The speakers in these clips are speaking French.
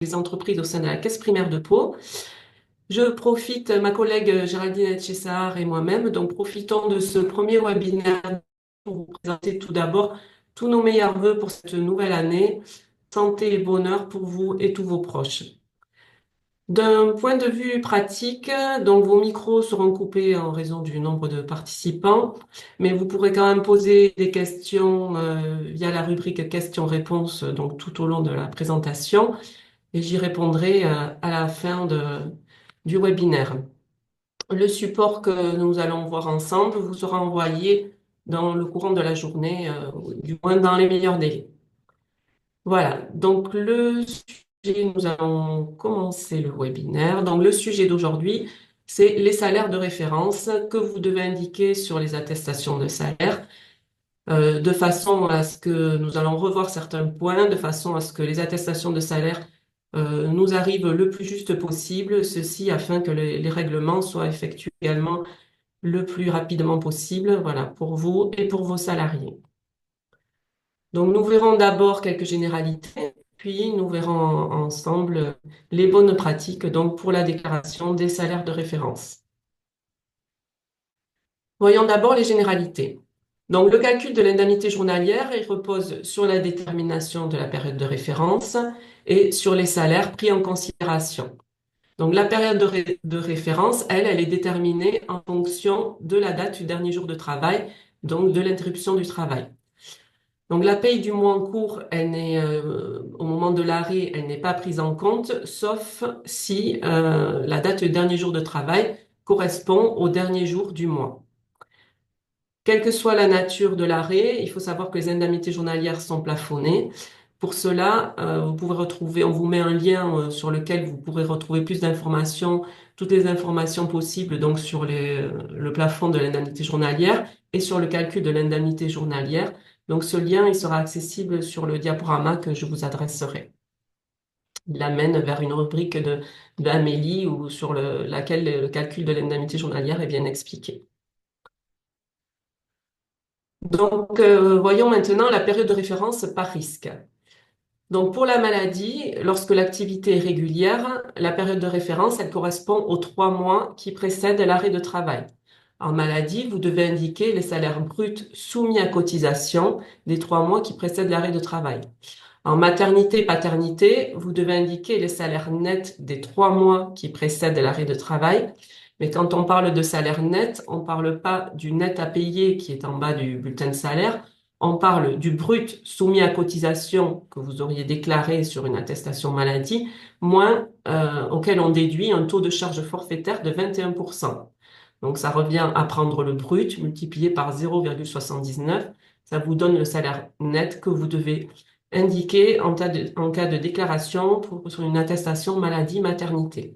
les entreprises au sein de la Caisse primaire de Pau. Je profite, ma collègue Géraldine Etchessar et moi-même, donc profitons de ce premier webinaire pour vous présenter tout d'abord tous nos meilleurs vœux pour cette nouvelle année, santé et bonheur pour vous et tous vos proches. D'un point de vue pratique, donc vos micros seront coupés en raison du nombre de participants, mais vous pourrez quand même poser des questions via la rubrique questions-réponses donc tout au long de la présentation et j'y répondrai à la fin du webinaire. Le support que nous allons voir ensemble vous sera envoyé dans le courant de la journée, du moins dans les meilleurs délais. Voilà, donc le sujet, nous allons commencer le webinaire. Donc le sujet d'aujourd'hui, c'est les salaires de référence que vous devez indiquer sur les attestations de salaire, de façon à ce que nous allons revoir certains points, de façon à ce que les attestations de salaire nous arrivent le plus juste possible, ceci afin que les règlements soient effectués également le plus rapidement possible, voilà, pour vous et pour vos salariés. Donc, nous verrons d'abord quelques généralités, puis nous verrons ensemble les bonnes pratiques donc pour la déclaration des salaires de référence. Voyons d'abord les généralités. Donc, le calcul de l'indemnité journalière, il repose sur la détermination de la période de référence et sur les salaires pris en considération. Donc, la période de référence, elle est déterminée en fonction de la date du dernier jour de travail, donc de l'interruption du travail. Donc, la paye du mois en cours, au moment de l'arrêt, elle n'est pas prise en compte, sauf si la date du dernier jour de travail correspond au dernier jour du mois. Quelle que soit la nature de l'arrêt, il faut savoir que les indemnités journalières sont plafonnées. Pour cela, vous pouvez retrouver, on vous met un lien sur lequel vous pourrez retrouver plus d'informations, toutes les informations possibles donc sur le plafond de l'indemnité journalière et sur le calcul de l'indemnité journalière. Donc ce lien, il sera accessible sur le diaporama que je vous adresserai. Il amène vers une rubrique d'Amélie ou sur laquelle le calcul de l'indemnité journalière est bien expliqué. Donc, voyons maintenant la période de référence par risque. Donc, pour la maladie, lorsque l'activité est régulière, la période de référence, elle correspond aux 3 mois qui précèdent l'arrêt de travail. En maladie, vous devez indiquer les salaires bruts soumis à cotisation des 3 mois qui précèdent l'arrêt de travail. En maternité, paternité, vous devez indiquer les salaires nets des 3 mois qui précèdent l'arrêt de travail. Mais quand on parle de salaire net, on ne parle pas du net à payer qui est en bas du bulletin de salaire. On parle du brut soumis à cotisation que vous auriez déclaré sur une attestation maladie, moins auquel on déduit un taux de charge forfaitaire de 21%. Donc ça revient à prendre le brut multiplié par 0,79. Ça vous donne le salaire net que vous devez indiquer en cas de déclaration sur une attestation maladie-maternité.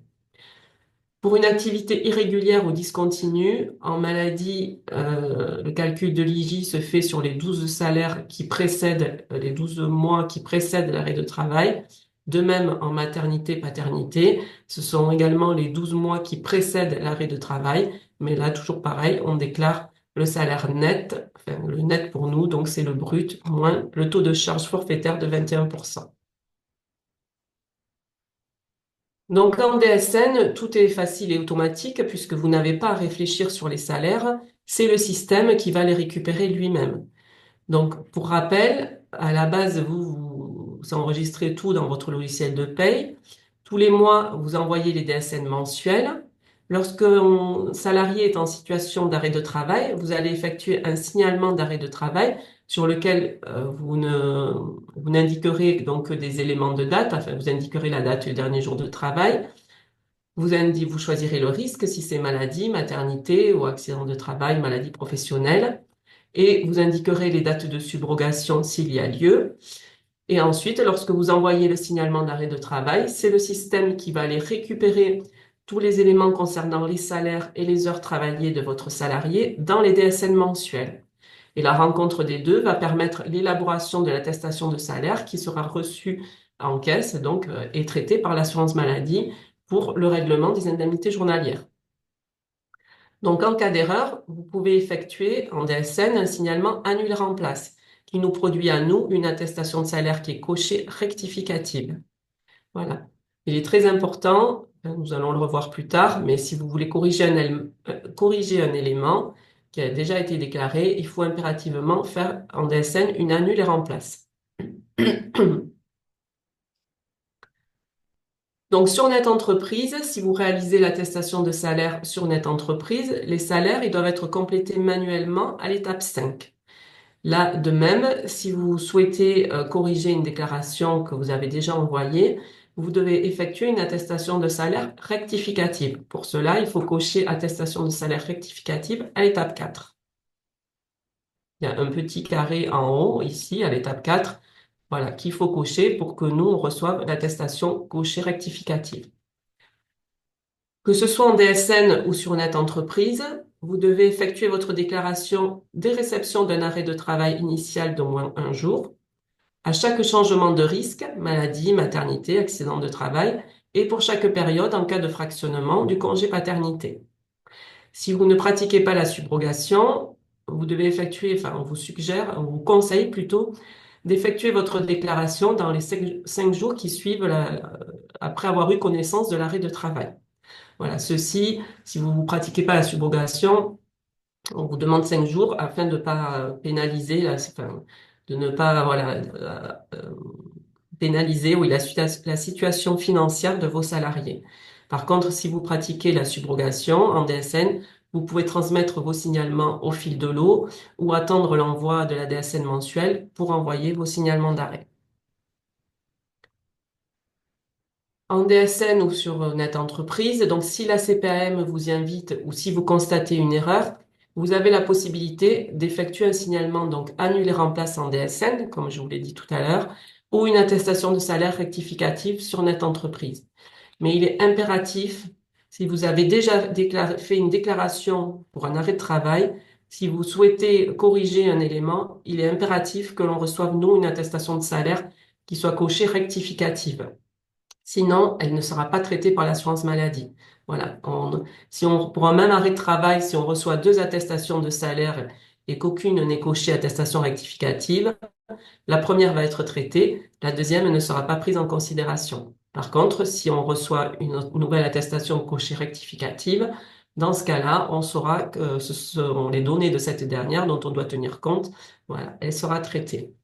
Pour une activité irrégulière ou discontinue, en maladie, le calcul de l'IJ se fait sur les 12 salaires qui précèdent, les 12 mois qui précèdent l'arrêt de travail. De même, en maternité, paternité, ce sont également les 12 mois qui précèdent l'arrêt de travail. Mais là, toujours pareil, on déclare le salaire net, enfin, le net pour nous, donc c'est le brut, moins le taux de charge forfaitaire de 21%. Donc en DSN, tout est facile et automatique puisque vous n'avez pas à réfléchir sur les salaires, c'est le système qui va les récupérer lui-même. Donc pour rappel, à la base, vous enregistrez tout dans votre logiciel de paye. Tous les mois, vous envoyez les DSN mensuels. Lorsque un salarié est en situation d'arrêt de travail, vous allez effectuer un signalement d'arrêt de travail sur lequel vous n'indiquerez donc que des éléments de date, enfin vous indiquerez la date du dernier jour de travail. Vous choisirez le risque si c'est maladie, maternité ou accident de travail, maladie professionnelle, et vous indiquerez les dates de subrogation s'il y a lieu. Et ensuite, lorsque vous envoyez le signalement d'arrêt de travail, c'est le système qui va aller récupérer tous les éléments concernant les salaires et les heures travaillées de votre salarié dans les DSN mensuels. Et la rencontre des deux va permettre l'élaboration de l'attestation de salaire qui sera reçue en caisse donc, et traitée par l'assurance maladie pour le règlement des indemnités journalières. Donc, en cas d'erreur, vous pouvez effectuer en DSN un signalement annulaire en place qui nous produit à nous une attestation de salaire qui est cochée rectificative. Voilà. Il est très important, nous allons le revoir plus tard, mais si vous voulez corriger un élément qui a déjà été déclaré, il faut impérativement faire en DSN une annule et remplace. Donc, sur Net Entreprise, si vous réalisez l'attestation de salaire sur Net Entreprise, les salaires, ils doivent être complétés manuellement à l'étape 5. Là, de même, si vous souhaitez corriger une déclaration que vous avez déjà envoyée, vous devez effectuer une attestation de salaire rectificative. Pour cela, il faut cocher attestation de salaire rectificative à l'étape 4. Il y a un petit carré en haut, ici, à l'étape 4, voilà, qu'il faut cocher pour que nous, on reçoive l'attestation cochée rectificative. Que ce soit en DSN ou sur Net Entreprise, vous devez effectuer votre déclaration dès réception d'un arrêt de travail initial d'au moins un jour, à chaque changement de risque, maladie, maternité, accident de travail, et pour chaque période en cas de fractionnement du congé paternité. Si vous ne pratiquez pas la subrogation, vous devez effectuer, enfin, on vous suggère, on vous conseille plutôt d'effectuer votre déclaration dans les 5 jours qui suivent après avoir eu connaissance de l'arrêt de travail. Voilà, ceci, si vous ne pratiquez pas la subrogation, on vous demande 5 jours afin de ne pas pénaliser, enfin, de ne pas voilà, pénaliser oui, la situation financière de vos salariés. Par contre, si vous pratiquez la subrogation en DSN, vous pouvez transmettre vos signalements au fil de l'eau ou attendre l'envoi de la DSN mensuelle pour envoyer vos signalements d'arrêt. En DSN ou sur Net Entreprise. Donc, si la CPAM vous y invite ou si vous constatez une erreur, vous avez la possibilité d'effectuer un signalement, donc annuler remplace en DSN, comme je vous l'ai dit tout à l'heure, ou une attestation de salaire rectificative sur Net Entreprise. Mais il est impératif, si vous avez déjà fait une déclaration pour un arrêt de travail, si vous souhaitez corriger un élément, il est impératif que l'on reçoive, nous, une attestation de salaire qui soit cochée rectificative. Sinon, elle ne sera pas traitée par l'assurance maladie. Voilà. Pour un même arrêt de travail, si on reçoit 2 attestations de salaire et qu'aucune n'est cochée attestation rectificative, la première va être traitée, la deuxième ne sera pas prise en considération. Par contre, si on reçoit une nouvelle attestation cochée rectificative, dans ce cas-là, on saura que ce seront les données de cette dernière dont on doit tenir compte. Voilà, elle sera traitée.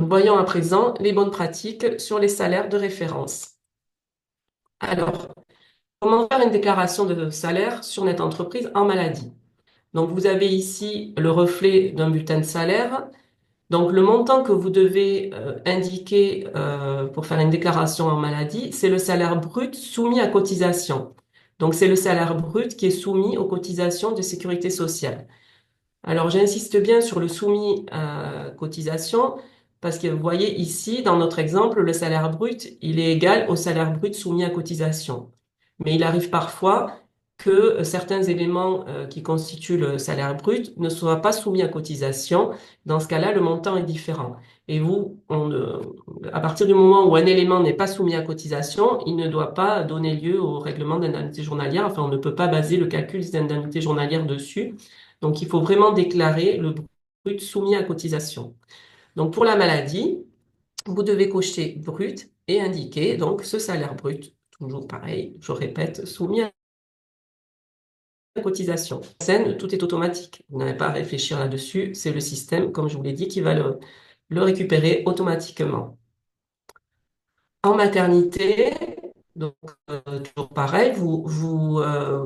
Voyons à présent les bonnes pratiques sur les salaires de référence. Alors, comment faire une déclaration de salaire sur Net Entreprise en maladie? Donc, vous avez ici le reflet d'un bulletin de salaire. Donc, le montant que vous devez indiquer pour faire une déclaration en maladie, c'est le salaire brut soumis à cotisation. Donc, c'est le salaire brut qui est soumis aux cotisations de sécurité sociale. Alors, j'insiste bien sur le soumis à cotisation parce que vous voyez ici, dans notre exemple, le salaire brut, il est égal au salaire brut soumis à cotisation. Mais il arrive parfois que certains éléments qui constituent le salaire brut ne soient pas soumis à cotisation. Dans ce cas-là, le montant est différent. Et vous, à partir du moment où un élément n'est pas soumis à cotisation, il ne doit pas donner lieu au règlement d'indemnité journalière. Enfin, on ne peut pas baser le calcul des indemnités journalières dessus. Donc, il faut vraiment déclarer le brut soumis à cotisation. Donc, pour la maladie, vous devez cocher brut et indiquer donc ce salaire brut, toujours pareil, je répète, soumis à cotisation. Scène, tout est automatique. Vous n'avez pas à réfléchir là-dessus. C'est le système, comme je vous l'ai dit, qui va le récupérer automatiquement. En maternité, donc toujours pareil, vous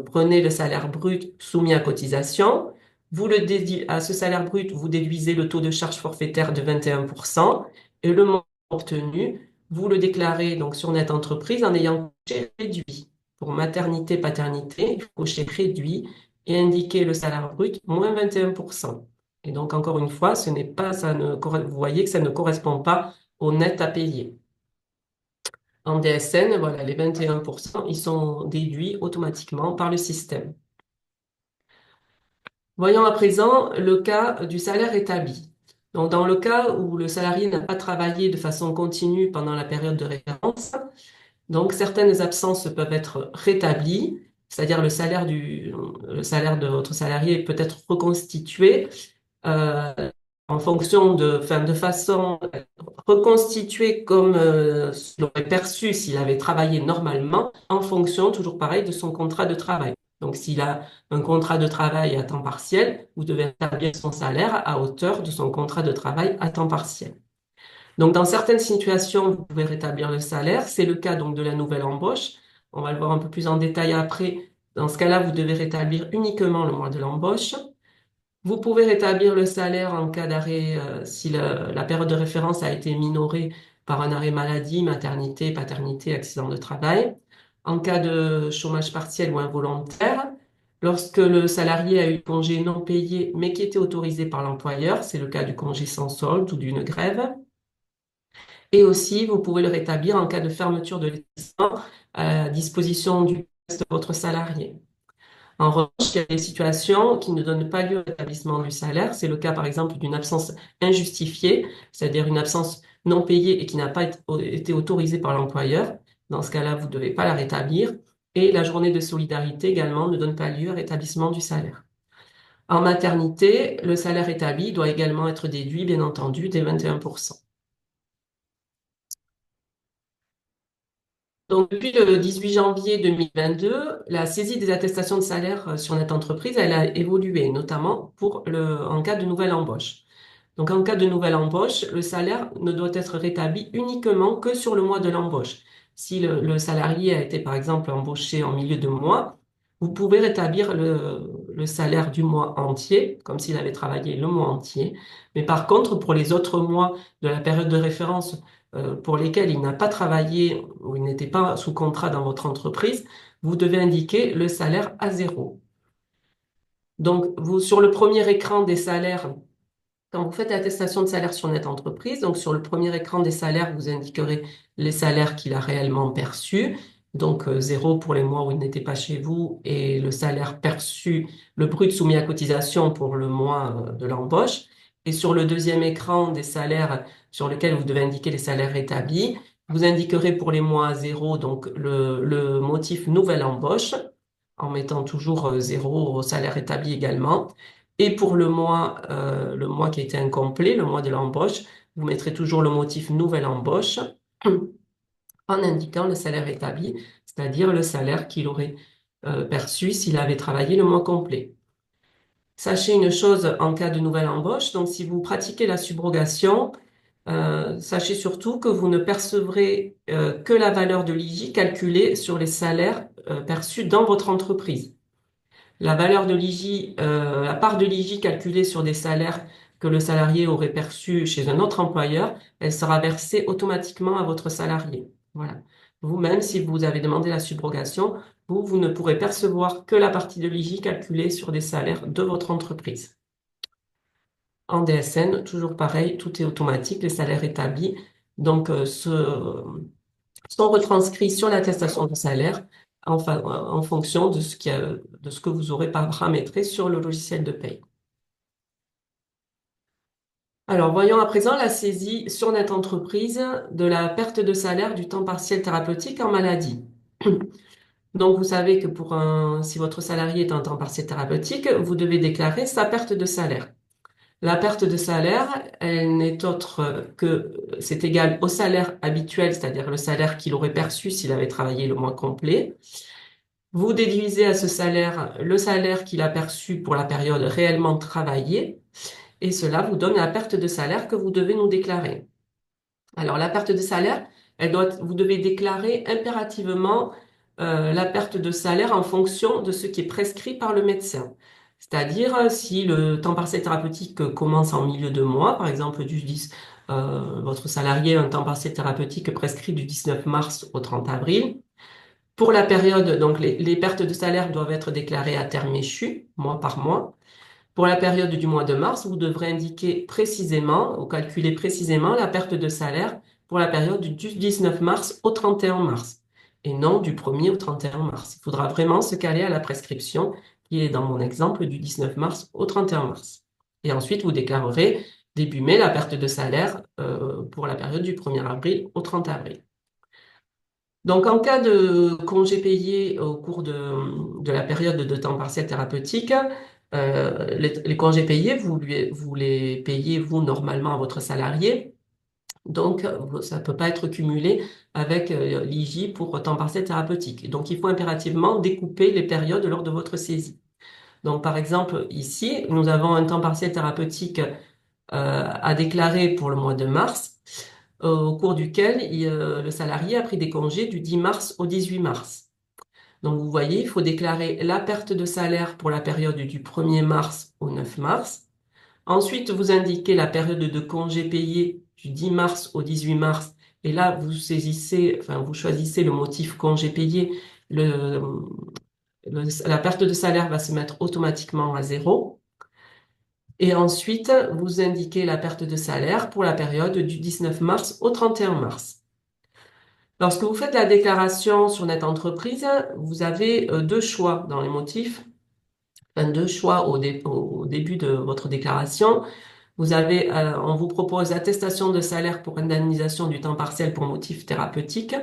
prenez le salaire brut soumis à cotisation, à ce salaire brut, vous déduisez le taux de charge forfaitaire de 21% et le montant obtenu, vous le déclarez donc sur Net Entreprise en ayant coché réduit. Pour maternité, paternité, il faut cocher réduit et indiquer le salaire brut moins 21%. Et donc encore une fois, ce n'est pas, vous voyez que ça ne correspond pas au net à payer. En DSN, voilà, les 21%, ils sont déduits automatiquement par le système. Voyons à présent le cas du salaire établi. Donc, dans le cas où le salarié n'a pas travaillé de façon continue pendant la période de référence, donc certaines absences peuvent être rétablies, c'est-à-dire le salaire de votre salarié peut être reconstitué en fonction de façon reconstitué comme il aurait perçu s'il avait travaillé normalement en fonction, toujours pareil, de son contrat de travail. Donc, s'il a un contrat de travail à temps partiel, vous devez établir son salaire à hauteur de son contrat de travail à temps partiel. Donc, dans certaines situations, vous pouvez rétablir le salaire. C'est le cas donc de la nouvelle embauche. On va le voir un peu plus en détail après. Dans ce cas-là, vous devez rétablir uniquement le mois de l'embauche. Vous pouvez rétablir le salaire en cas d'arrêt si la période de référence a été minorée par un arrêt maladie, maternité, paternité, accident de travail. En cas de chômage partiel ou involontaire, lorsque le salarié a eu congé non payé mais qui était autorisé par l'employeur, c'est le cas du congé sans solde ou d'une grève. Et aussi, vous pouvez le rétablir en cas de fermeture de l'établissement à la disposition du reste de votre salarié. En revanche, il y a des situations qui ne donnent pas lieu à l'établissement du salaire. C'est le cas, par exemple, d'une absence injustifiée, c'est-à-dire une absence non payée et qui n'a pas été autorisée par l'employeur. Dans ce cas-là, vous ne devez pas la rétablir. Et la journée de solidarité également ne donne pas lieu à rétablissement du salaire. En maternité, le salaire établi doit également être déduit, bien entendu, des 21%. Donc, depuis le 18 janvier 2022, la saisie des attestations de salaire sur notre entreprise, elle a évolué, notamment en cas de nouvelle embauche. Donc, en cas de nouvelle embauche, le salaire ne doit être rétabli uniquement que sur le mois de l'embauche. Si le salarié a été, par exemple, embauché en milieu de mois, vous pouvez rétablir le salaire du mois entier, comme s'il avait travaillé le mois entier. Mais par contre, pour les autres mois de la période de référence pour lesquels il n'a pas travaillé ou il n'était pas sous contrat dans votre entreprise, vous devez indiquer le salaire à zéro. Donc, sur le premier écran des salaires, quand vous faites l'attestation de salaire sur Net Entreprise, donc sur le premier écran des salaires, vous indiquerez les salaires qu'il a réellement perçus. Donc, zéro pour les mois où il n'était pas chez vous et le salaire perçu, le brut soumis à cotisation pour le mois de l'embauche. Et sur le deuxième écran des salaires sur lequel vous devez indiquer les salaires établis, vous indiquerez pour les mois à zéro, donc le motif nouvelle embauche, en mettant toujours zéro au salaire établi également. Et pour le mois qui a été incomplet, le mois de l'embauche, vous mettrez toujours le motif nouvelle embauche en indiquant le salaire établi, c'est-à-dire le salaire qu'il aurait perçu s'il avait travaillé le mois complet. Sachez une chose en cas de nouvelle embauche, donc si vous pratiquez la subrogation, sachez surtout que vous ne percevrez que la valeur de l'IJ calculée sur les salaires perçus dans votre entreprise. La valeur de l'IJ, la part de l'IJ calculée sur des salaires que le salarié aurait perçus chez un autre employeur, elle sera versée automatiquement à votre salarié. Voilà. Vous-même, si vous avez demandé la subrogation, vous ne pourrez percevoir que la partie de l'IJ calculée sur des salaires de votre entreprise. En DSN, toujours pareil, tout est automatique, les salaires établis, donc sont retranscrits sur l'attestation de salaire en fonction de ce que vous aurez paramétré sur le logiciel de paye. Alors, voyons à présent la saisie sur Net Entreprise de la perte de salaire du temps partiel thérapeutique en maladie. Donc, vous savez que si votre salarié est en temps partiel thérapeutique, vous devez déclarer sa perte de salaire. La perte de salaire, elle n'est autre que c'est égal au salaire habituel, c'est-à-dire le salaire qu'il aurait perçu s'il avait travaillé le mois complet. Vous déduisez à ce salaire le salaire qu'il a perçu pour la période réellement travaillée, et cela vous donne la perte de salaire que vous devez nous déclarer. Alors, la perte de salaire, vous devez déclarer impérativement la perte de salaire en fonction de ce qui est prescrit par le médecin. C'est-à-dire, si le temps partiel thérapeutique commence en milieu de mois, par exemple votre salarié a un temps partiel thérapeutique prescrit du 19 mars au 30 avril, pour la période, donc les pertes de salaire doivent être déclarées à terme échu, mois par mois. Pour la période du mois de mars, vous devrez indiquer précisément ou calculer précisément la perte de salaire pour la période du 19 mars au 31 mars et non du 1er au 31 mars. Il faudra vraiment se caler à la prescription qui est dans mon exemple du 19 mars au 31 mars. Et ensuite, vous déclarerez début mai la perte de salaire pour la période du 1er avril au 30 avril. Donc, en cas de congé payé au cours de la période de temps partiel thérapeutique, les congés payés, vous les payez, vous, normalement, à votre salarié. Donc, ça ne peut pas être cumulé avec l'IJ pour temps partiel thérapeutique. Donc, il faut impérativement découper les périodes lors de votre saisie. Donc, par exemple, ici, nous avons un temps partiel thérapeutique à déclarer pour le mois de mars, au cours duquel le salarié a pris des congés du 10 mars au 18 mars. Donc, vous voyez, il faut déclarer la perte de salaire pour la période du 1er mars au 9 mars. Ensuite, vous indiquez la période de congé payé du 10 mars au 18 mars. Et là, vous choisissez le motif congé payé. Le, la perte de salaire va se mettre automatiquement à zéro. Et ensuite, vous indiquez la perte de salaire pour la période du 19 mars au 31 mars. Lorsque vous faites la déclaration sur Net Entreprise, vous avez deux choix dans les motifs, enfin deux choix au début de votre déclaration. On vous propose attestation de salaire pour indemnisation du temps partiel pour motif thérapeutique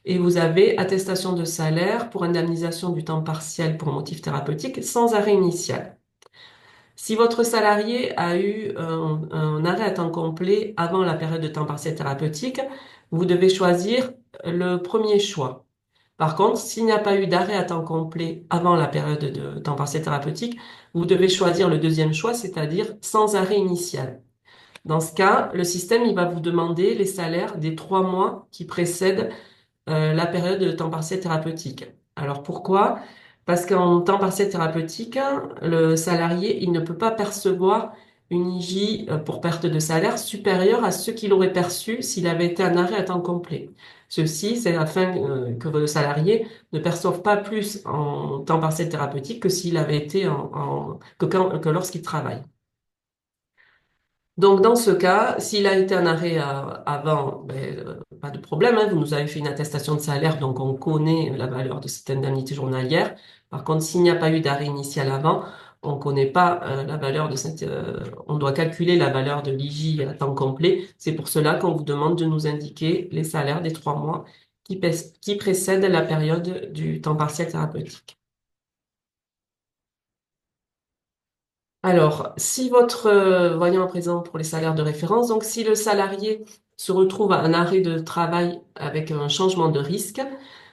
et vous avez attestation de salaire pour indemnisation du temps partiel pour motif thérapeutique sans arrêt initial. Si votre salarié a eu un arrêt à temps complet avant la période de temps partiel thérapeutique, vous devez choisir le premier choix. Par contre, s'il n'y a pas eu d'arrêt à temps complet avant la période de temps partiel thérapeutique, vous devez choisir le deuxième choix, c'est-à-dire sans arrêt initial. Dans ce cas, le système, il va vous demander les salaires des 3 mois qui précèdent la période de temps partiel thérapeutique. Alors pourquoi? Parce qu'en temps partiel thérapeutique, le salarié, il ne peut pas percevoir une IJ pour perte de salaire supérieure à ce qu'il aurait perçu s'il avait été en arrêt à temps complet. Ceci, c'est afin que le salarié ne perçoive pas plus en temps partiel thérapeutique que s'il avait été que lorsqu'il travaille. Donc, dans ce cas, s'il a été en arrêt avant, pas de problème, hein, vous nous avez fait une attestation de salaire, donc on connaît la valeur de cette indemnité journalière. Par contre, s'il n'y a pas eu d'arrêt initial avant, on ne connaît pas la valeur de on doit calculer la valeur de l'IJ à temps complet. C'est pour cela qu'on vous demande de nous indiquer les salaires des 3 mois qui précèdent la période du temps partiel thérapeutique. Alors, si votre voyant à présent pour les salaires de référence, donc si le salarié se retrouve à un arrêt de travail avec un changement de risque,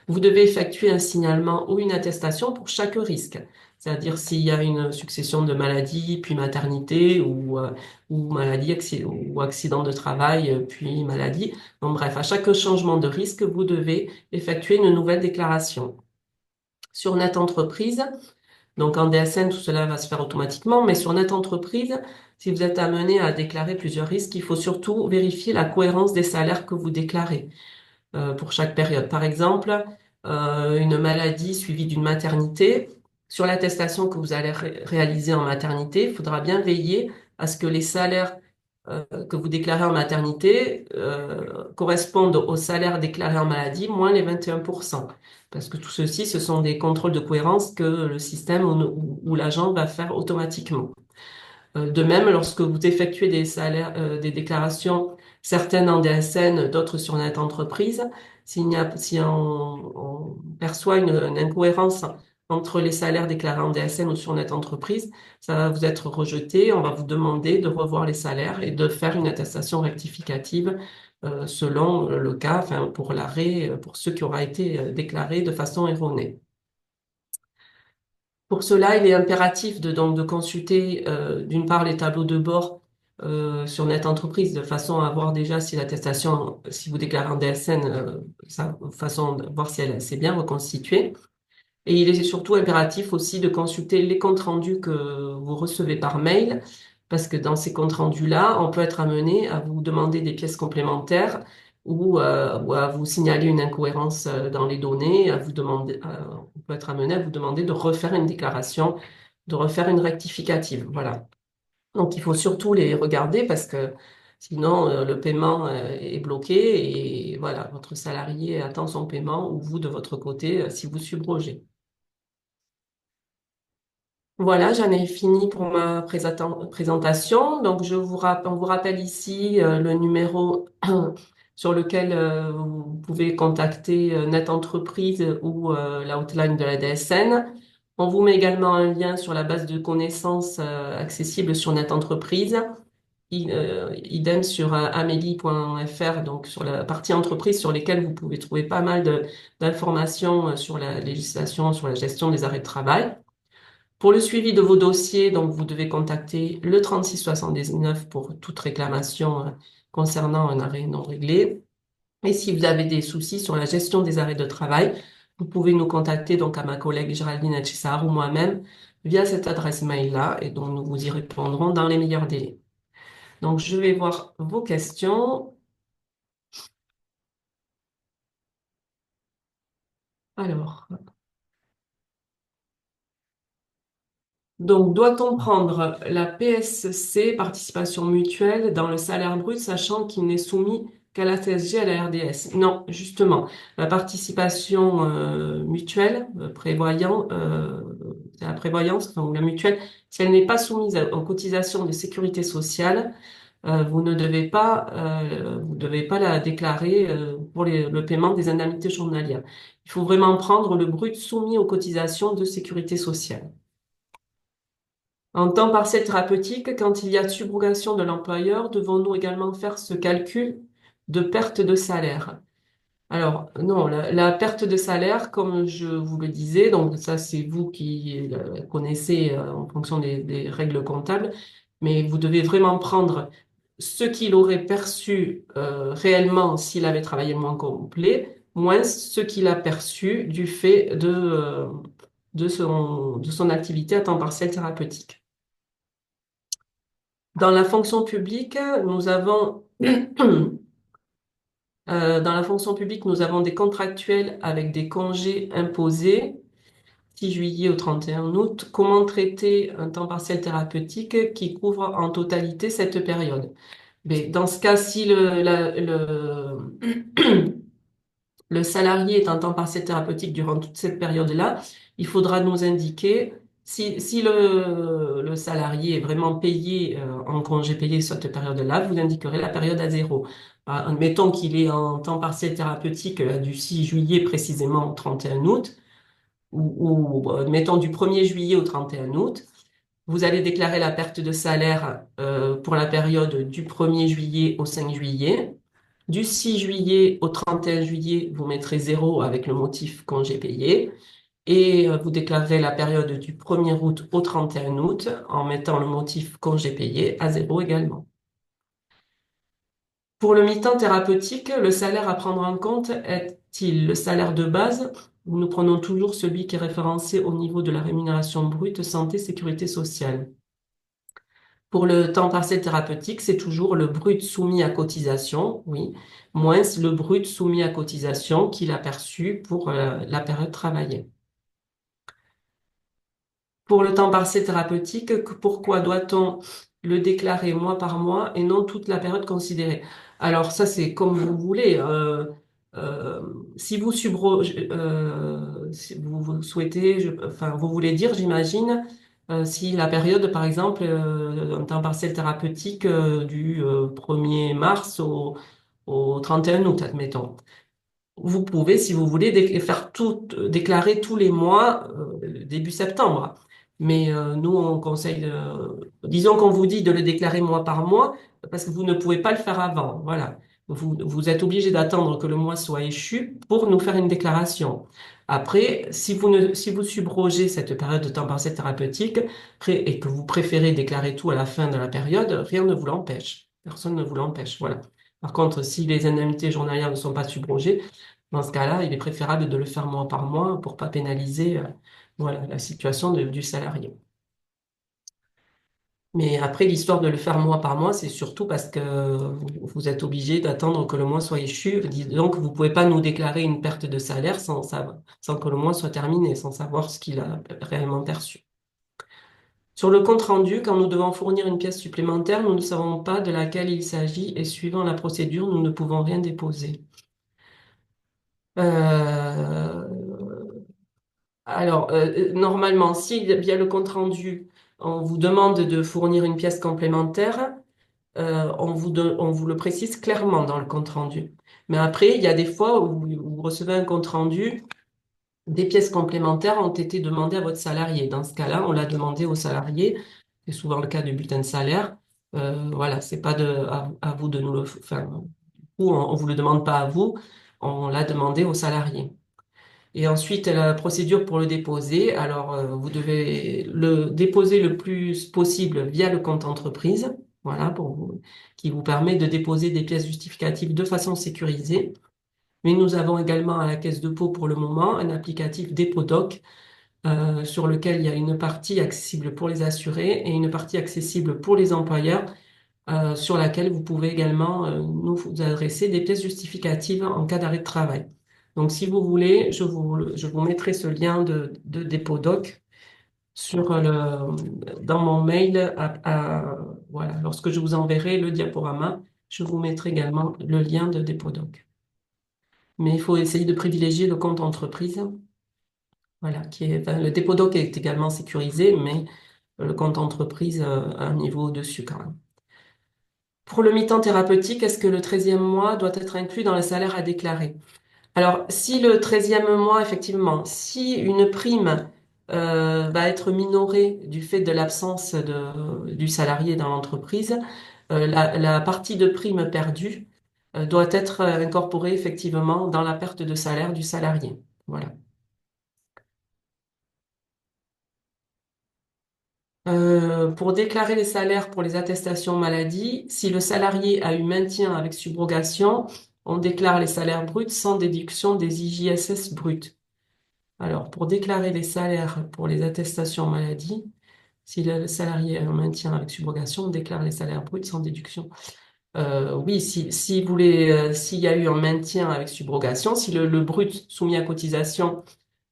vous devez effectuer un signalement ou une attestation pour chaque risque. C'est-à-dire s'il y a une succession de maladies, puis maternité, ou maladie, ou accident de travail, puis maladie. Donc bref, à chaque changement de risque, vous devez effectuer une nouvelle déclaration. Sur Net Entreprise, donc en DSN, tout cela va se faire automatiquement, mais sur Net Entreprise, si vous êtes amené à déclarer plusieurs risques, il faut surtout vérifier la cohérence des salaires que vous déclarez pour chaque période. Par exemple, une maladie suivie d'une maternité. Sur l'attestation que vous allez réaliser en maternité, il faudra bien veiller à ce que les salaires que vous déclarez en maternité correspondent aux salaires déclarés en maladie, moins les 21%. Parce que tout ceci, ce sont des contrôles de cohérence que le système ou l'agent va faire automatiquement. De même, lorsque vous effectuez des salaires, des déclarations, certaines en DSN, d'autres sur Net Entreprise, si on perçoit une incohérence entre les salaires déclarés en DSN ou sur Net Entreprise, ça va vous être rejeté. On va vous demander de revoir les salaires et de faire une attestation rectificative selon le cas, enfin pour l'arrêt, pour ceux qui aura été déclarés de façon erronée. Pour cela, il est impératif de consulter d'une part les tableaux de bord sur Net Entreprise de façon à voir déjà si l'attestation, si vous déclarez en DSN, de façon de voir si elle s'est bien reconstituée. Et il est surtout impératif aussi de consulter les comptes rendus que vous recevez par mail, parce que dans ces comptes rendus-là, on peut être amené à vous demander des pièces complémentaires ou à vous signaler une incohérence dans les données, on peut être amené à vous demander de refaire une déclaration, de refaire une rectificative. Voilà. Donc il faut surtout les regarder parce que sinon le paiement est bloqué et voilà, votre salarié attend son paiement ou vous de votre côté si vous subrogez. Voilà, j'en ai fini pour ma présentation. Donc, on vous rappelle ici le numéro sur lequel vous pouvez contacter Net Entreprise ou la hotline de la DSN. On vous met également un lien sur la base de connaissances accessible sur Net Entreprise. Idem sur amélie.fr, donc sur la partie entreprise sur lesquelles vous pouvez trouver pas mal d'informations sur la législation, sur la gestion des arrêts de travail. Pour le suivi de vos dossiers, donc vous devez contacter le 3679 pour toute réclamation concernant un arrêt non réglé. Et si vous avez des soucis sur la gestion des arrêts de travail, vous pouvez nous contacter donc à ma collègue Géraldine Etchissar ou moi-même via cette adresse mail-là et donc nous vous y répondrons dans les meilleurs délais. Donc je vais voir vos questions. Alors, donc doit-on prendre la PSC, participation mutuelle, dans le salaire brut, sachant qu'il n'est soumis qu'à la CSG et à la RDS? Non, justement, la participation mutuelle, c'est la prévoyance, donc la mutuelle, si elle n'est pas soumise aux cotisations de sécurité sociale, vous devez pas la déclarer pour le paiement des indemnités journalières. Il faut vraiment prendre le brut soumis aux cotisations de sécurité sociale. En temps partiel thérapeutique, quand il y a subrogation de l'employeur, devons-nous également faire ce calcul de perte de salaire? Alors, non, la perte de salaire, comme je vous le disais, donc ça c'est vous qui connaissez en fonction des règles comptables, mais vous devez vraiment prendre ce qu'il aurait perçu réellement s'il avait travaillé le mois complet, moins ce qu'il a perçu du fait de son activité à temps partiel thérapeutique. Dans la fonction publique, nous avons dans la fonction publique, nous avons des contractuels avec des congés imposés, 6 juillet au 31 août. Comment traiter un temps partiel thérapeutique qui couvre en totalité cette période? Mais dans ce cas, si le salarié est en temps partiel thérapeutique durant toute cette période-là, il faudra nous indiquer si le salarié est vraiment payé en congé payé sur cette période-là, vous indiquerez la période à zéro. Admettons qu'il est en temps partiel thérapeutique du 6 juillet précisément au 31 août, ou admettons du 1er juillet au 31 août. Vous allez déclarer la perte de salaire pour la période du 1er juillet au 5 juillet. Du 6 juillet au 31 juillet, vous mettrez zéro avec le motif congé payé. Et vous déclarerez la période du 1er août au 31 août en mettant le motif congé payé à zéro également. Pour le mi-temps thérapeutique, le salaire à prendre en compte est-il le salaire de base ou nous prenons toujours celui qui est référencé au niveau de la rémunération brute santé sécurité sociale? Pour le temps partiel thérapeutique, c'est toujours le brut soumis à cotisation, oui, moins le brut soumis à cotisation qu'il a perçu pour la période travaillée. Pour le temps partiel thérapeutique, pourquoi doit-on le déclarer mois par mois et non toute la période considérée? Alors ça, c'est comme vous voulez. Euh, si vous si vous souhaitez, enfin vous voulez dire, j'imagine, si la période, par exemple, un temps partiel thérapeutique du 1er mars au 31 août, admettons. Vous pouvez, si vous voulez, faire tout, déclarer tous les mois début septembre. Mais nous, on conseille, disons qu'on vous dit de le déclarer mois par mois, parce que vous ne pouvez pas le faire avant. Voilà. Vous êtes obligé d'attendre que le mois soit échu pour nous faire une déclaration. Après, si vous subrogez cette période de temps partiel thérapeutique et que vous préférez déclarer tout à la fin de la période, rien ne vous l'empêche. Personne ne vous l'empêche. Voilà. Par contre, si les indemnités journalières ne sont pas subrogées, dans ce cas-là, il est préférable de le faire mois par mois pour pas pénaliser voilà, la situation du salarié. Mais après, l'histoire de le faire mois par mois, c'est surtout parce que vous êtes obligé d'attendre que le mois soit échu. Donc, vous pouvez pas nous déclarer une perte de salaire sans que le mois soit terminé, sans savoir ce qu'il a réellement perçu. Sur le compte rendu, quand nous devons fournir une pièce supplémentaire, nous ne savons pas de laquelle il s'agit et suivant la procédure, nous ne pouvons rien déposer. Euh, Normalement, si via le compte rendu, on vous demande de fournir une pièce complémentaire, on vous le précise clairement dans le compte rendu. Mais après, il y a des fois où vous recevez un compte rendu, des pièces complémentaires ont été demandées à votre salarié. Dans ce cas-là, on l'a demandé au salarié, c'est souvent le cas du bulletin de salaire, Voilà, c'est pas à vous de nous le, enfin, ou on vous le demande pas à vous, on l'a demandé aux salariés. Et ensuite, la procédure pour le déposer. Alors, vous devez le déposer le plus possible via le compte entreprise, voilà, qui vous permet de déposer des pièces justificatives de façon sécurisée. Mais nous avons également à la Caisse de dépôt pour le moment un applicatif DépôDoc sur lequel il y a une partie accessible pour les assurés et une partie accessible pour les employeurs sur laquelle vous pouvez également nous vous adresser des pièces justificatives en cas d'arrêt de travail. Donc, si vous voulez, je vous mettrai ce lien de dépôt doc dans mon mail. Voilà, lorsque je vous enverrai le diaporama, je vous mettrai également le lien de dépôt doc. Mais il faut essayer de privilégier le compte entreprise. Voilà, enfin, le dépôt doc est également sécurisé, mais le compte entreprise a un niveau au-dessus quand même. Pour le mi-temps thérapeutique, est-ce que le 13e mois doit être inclus dans le salaire à déclarer? Alors, si le 13e mois, effectivement, si une prime va être minorée du fait de l'absence du salarié dans l'entreprise, la partie de prime perdue doit être incorporée effectivement dans la perte de salaire du salarié. Voilà. Pour déclarer les salaires pour les attestations maladie, si le salarié a eu maintien avec subrogation, on déclare les salaires bruts sans déduction des IJSS bruts. Alors, pour déclarer les salaires pour les attestations maladie, si le salarié a un maintien avec subrogation, on déclare les salaires bruts sans déduction. Oui, si vous voulez, s'il y a eu un maintien avec subrogation, si le brut soumis à cotisation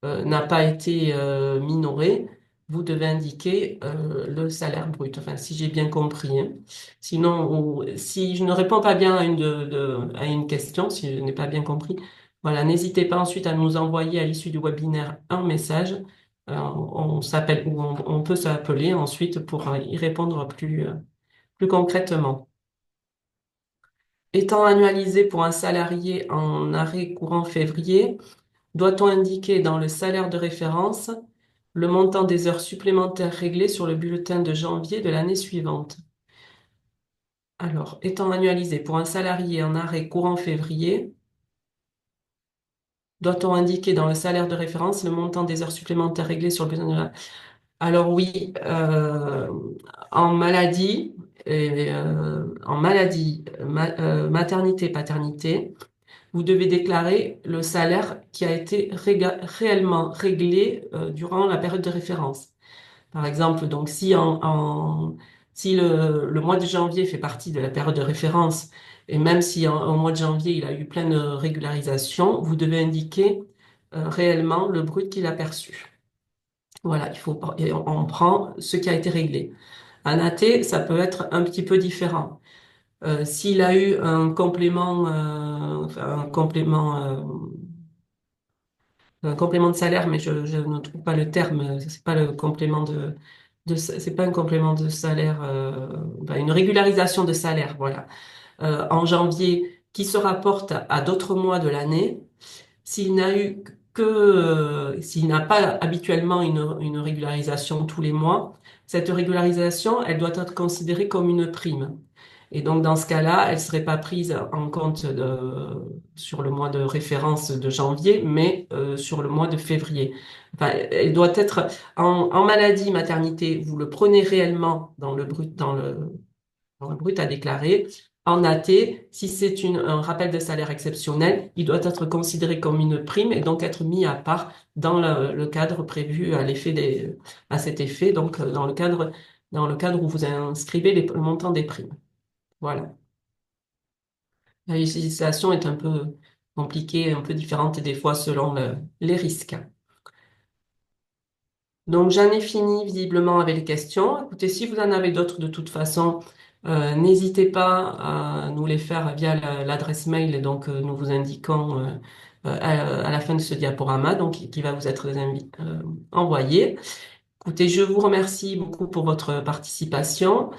n'a pas été minoré, vous devez indiquer le salaire brut. Enfin, si j'ai bien compris, hein. Sinon, si je ne réponds pas bien à une question, si je n'ai pas bien compris, voilà, n'hésitez pas ensuite à nous envoyer à l'issue du webinaire un message. On s'appelle ou on peut s'appeler ensuite pour y répondre plus concrètement. Étant annualisé pour un salarié en arrêt courant février, doit-on indiquer dans le salaire de référence le montant des heures supplémentaires réglées sur le bulletin de janvier de l'année suivante? Alors, étant annualisé pour un salarié en arrêt courant février, doit-on indiquer dans le salaire de référence le montant des heures supplémentaires réglées sur le bulletin de... Alors oui, en maladie, maternité, paternité, vous devez déclarer le salaire qui a été réellement réglé durant la période de référence. Par exemple, donc si le mois de janvier fait partie de la période de référence, et même si au mois de janvier il a eu plein de régularisations, vous devez indiquer réellement le brut qu'il a perçu. Voilà, et on prend ce qui a été réglé. Un AT, ça peut être un petit peu différent. S'il a eu un complément de salaire, mais je ne trouve pas le terme. C'est pas le complément c'est pas un complément de salaire, une régularisation de salaire, voilà. En janvier, qui se rapporte à d'autres mois de l'année. S'il n'a pas habituellement une régularisation tous les mois, cette régularisation, elle doit être considérée comme une prime. Et donc, dans ce cas-là, elle serait pas prise en compte sur le mois de référence de janvier, mais sur le mois de février. Enfin, elle doit être en maladie, maternité, vous le prenez réellement dans le brut à déclarer. En AT, si c'est un rappel de salaire exceptionnel, il doit être considéré comme une prime et donc être mis à part dans le cadre prévu à cet effet, donc dans le cadre où vous inscrivez le montant des primes. Voilà. La législation est un peu compliquée, un peu différente des fois selon les risques. Donc, j'en ai fini visiblement avec les questions. Écoutez, si vous en avez d'autres de toute façon, n'hésitez pas à nous les faire via l'adresse mail. Donc, nous vous indiquons à la fin de ce diaporama, donc qui va vous être envoyé. Écoutez, je vous remercie beaucoup pour votre participation.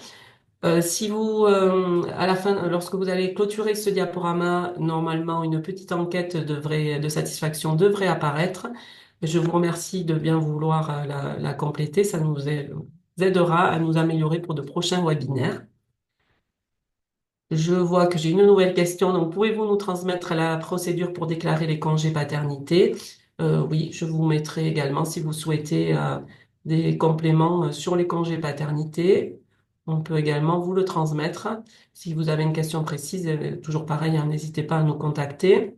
Si à la fin, lorsque vous allez clôturer ce diaporama, normalement, une petite enquête de satisfaction devrait apparaître. Je vous remercie de bien vouloir la compléter. Ça nous aidera à nous améliorer pour de prochains webinaires. Je vois que j'ai une nouvelle question. Donc, pouvez-vous nous transmettre la procédure pour déclarer les congés paternité? Oui, je vous mettrai également, si vous souhaitez, des compléments sur les congés paternité. On peut également vous le transmettre. Si vous avez une question précise, toujours pareil, hein, n'hésitez pas à nous contacter.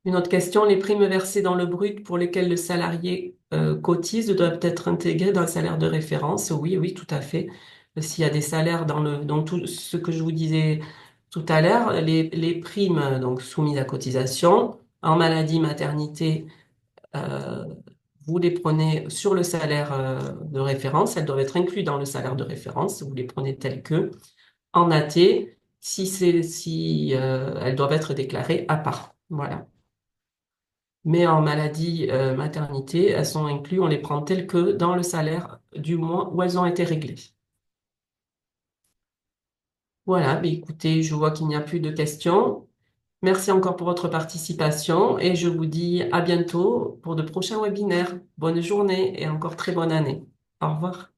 Une autre question, les primes versées dans le brut pour lesquelles le salarié cotise doivent être intégrées dans le salaire de référence. Oui, oui, tout à fait. S'il y a des salaires dans tout ce que je vous disais tout à l'heure, les primes donc soumises à cotisation en maladie, maternité, euh, vous les prenez sur le salaire de référence. Elles doivent être incluses dans le salaire de référence. Vous les prenez telles que en AT. Si elles doivent être déclarées à part. Voilà. Mais en maladie, maternité, elles sont incluses, on les prend telles que dans le salaire du mois où elles ont été réglées. Voilà, mais écoutez, je vois qu'il n'y a plus de questions. Merci encore pour votre participation et je vous dis à bientôt pour de prochains webinaires. Bonne journée et encore très bonne année. Au revoir.